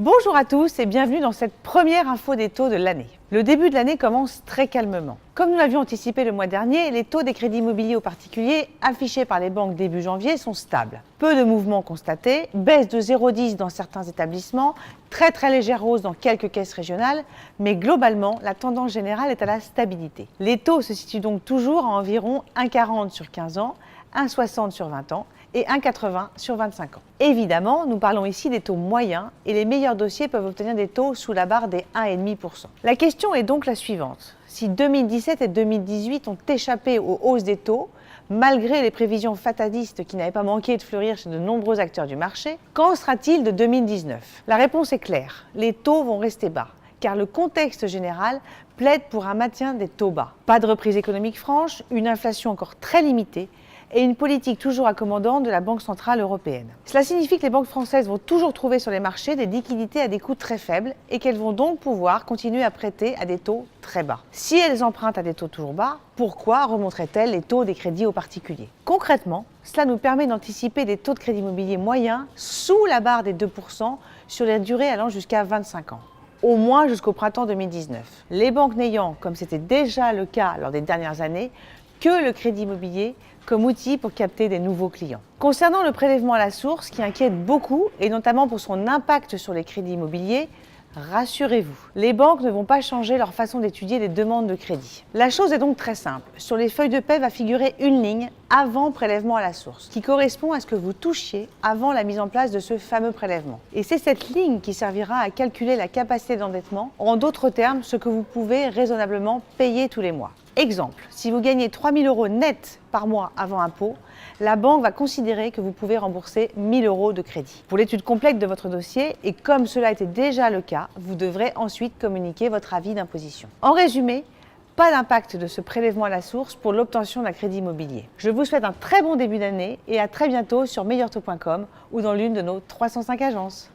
Bonjour à tous et bienvenue dans cette première info des taux de l'année. Le début de l'année commence très calmement. Comme nous l'avions anticipé le mois dernier, les taux des crédits immobiliers aux particuliers affichés par les banques début janvier sont stables. Peu de mouvements constatés, baisse de 0,10 dans certains établissements, très légère hausse dans quelques caisses régionales, mais globalement, la tendance générale est à la stabilité. Les taux se situent donc toujours à environ 1,40 sur 15 ans, 1,60 sur 20 ans et 1,80 sur 25 ans. Évidemment, nous parlons ici des taux moyens et les meilleurs dossiers peuvent obtenir des taux sous la barre des 1,5%. La question est donc la suivante. Si 2017 et 2018 ont échappé aux hausses des taux, malgré les prévisions fatalistes qui n'avaient pas manqué de fleurir chez de nombreux acteurs du marché, qu'en sera-t-il de 2019 ? La réponse est claire, les taux vont rester bas, car le contexte général plaide pour un maintien des taux bas. Pas de reprise économique franche, une inflation encore très limitée, et une politique toujours accommodante de la Banque centrale européenne. Cela signifie que les banques françaises vont toujours trouver sur les marchés des liquidités à des coûts très faibles et qu'elles vont donc pouvoir continuer à prêter à des taux très bas. Si elles empruntent à des taux toujours bas, pourquoi remonteraient-elles les taux des crédits aux particuliers ? Concrètement, cela nous permet d'anticiper des taux de crédit immobilier moyens sous la barre des 2% sur les durées allant jusqu'à 25 ans. Au moins jusqu'au printemps 2019. Les banques n'ayant, comme c'était déjà le cas lors des dernières années, que le crédit immobilier comme outil pour capter des nouveaux clients. Concernant le prélèvement à la source, qui inquiète beaucoup, et notamment pour son impact sur les crédits immobiliers, rassurez-vous, les banques ne vont pas changer leur façon d'étudier les demandes de crédit. La chose est donc très simple. Sur les feuilles de paie va figurer une ligne avant prélèvement à la source, qui correspond à ce que vous touchiez avant la mise en place de ce fameux prélèvement. Et c'est cette ligne qui servira à calculer la capacité d'endettement, en d'autres termes, ce que vous pouvez raisonnablement payer tous les mois. Exemple, si vous gagnez 3 000 € net par mois avant impôt, la banque va considérer que vous pouvez rembourser 1 000 € de crédit. Pour l'étude complète de votre dossier, et comme cela était déjà le cas, vous devrez ensuite communiquer votre avis d'imposition. En résumé, pas d'impact de ce prélèvement à la source pour l'obtention d'un crédit immobilier. Je vous souhaite un très bon début d'année et à très bientôt sur meilleurtaux.com ou dans l'une de nos 305 agences.